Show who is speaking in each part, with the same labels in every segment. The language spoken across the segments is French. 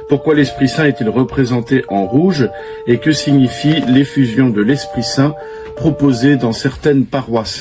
Speaker 1: Pourquoi l'Esprit Saint est-il représenté en rouge et que signifie l'effusion de l'Esprit Saint proposée dans certaines paroisses?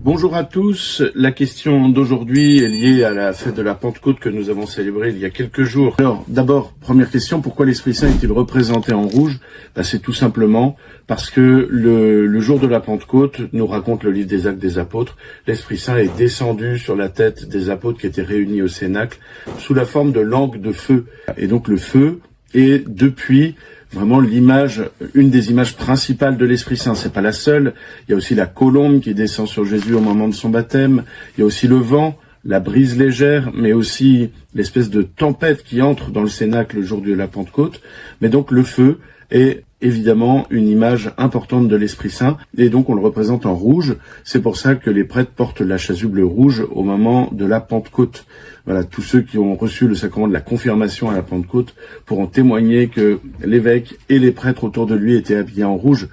Speaker 1: Bonjour à tous, la question d'aujourd'hui est liée à la fête de la Pentecôte que nous avons célébrée il y a quelques jours. Alors d'abord, première question, pourquoi l'Esprit Saint est-il représenté en rouge? C'est tout simplement parce que le jour de la Pentecôte, nous raconte le livre des Actes des Apôtres, l'Esprit Saint est descendu sur la tête des apôtres qui étaient réunis au Cénacle sous la forme de langues de feu. Et donc le feu est depuis vraiment l'image, une des images principales de l'Esprit Saint. C'est pas la seule. Il y a aussi la colombe qui descend sur Jésus au moment de son baptême. Il y a aussi le vent, la brise légère, mais aussi l'espèce de tempête qui entre dans le Cénacle le jour de la Pentecôte. Mais donc le feu est évidemment une image importante de l'Esprit Saint, et donc on le représente en rouge. C'est pour ça que les prêtres portent la chasuble rouge au moment de la Pentecôte. Voilà, tous ceux qui ont reçu le sacrement de la confirmation à la Pentecôte pourront témoigner que l'évêque et les prêtres autour de lui étaient habillés en rouge,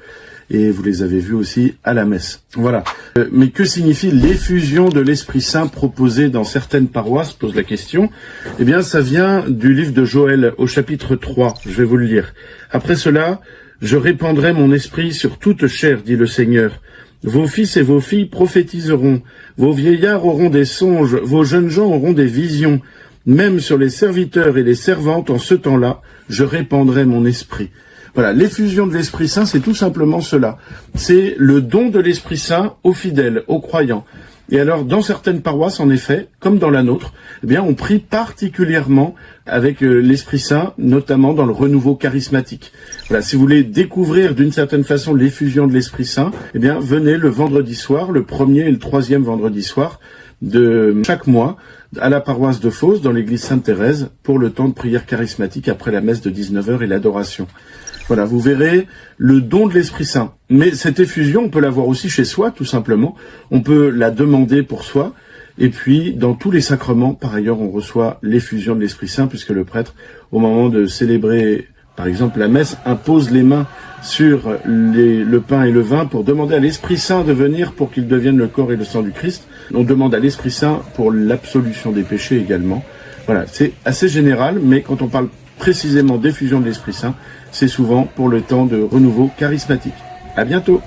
Speaker 1: et vous les avez vus aussi à la messe. Voilà. Mais que signifie l'effusion de l'Esprit Saint proposée dans certaines paroisses, pose la question. Eh bien, ça vient du livre de Joël au chapitre 3. Je vais vous le lire. Après cela, je répandrai mon esprit sur toute chair, dit le Seigneur. Vos fils et vos filles prophétiseront, vos vieillards auront des songes, vos jeunes gens auront des visions. Même sur les serviteurs et les servantes, en ce temps-là, je répandrai mon esprit. Voilà, l'effusion de l'Esprit Saint, c'est tout simplement cela. C'est le don de l'Esprit Saint aux fidèles, aux croyants. Et alors, dans certaines paroisses, en effet, comme dans la nôtre, eh bien, on prie particulièrement avec l'Esprit Saint, notamment dans le renouveau charismatique. Voilà, si vous voulez découvrir d'une certaine façon l'effusion de l'Esprit Saint, eh bien, venez le vendredi soir, le premier et le troisième vendredi soir de chaque mois, à la paroisse de Fos, dans l'église Sainte-Thérèse, pour le temps de prière charismatique après la messe de 19h et l'adoration. Voilà, vous verrez le don de l'Esprit Saint. Mais cette effusion, on peut l'avoir aussi chez soi, tout simplement. On peut la demander pour soi. Et puis, dans tous les sacrements, par ailleurs, on reçoit l'effusion de l'Esprit Saint, puisque le prêtre, au moment de célébrer, par exemple, la messe, impose les mains sur le pain et le vin pour demander à l'Esprit Saint de venir pour qu'il devienne le corps et le sang du Christ. On demande à l'Esprit Saint pour l'absolution des péchés également. Voilà, c'est assez général, mais quand on parle précisément d'effusion de l'Esprit Saint, c'est souvent pour le temps de renouveau charismatique. À bientôt!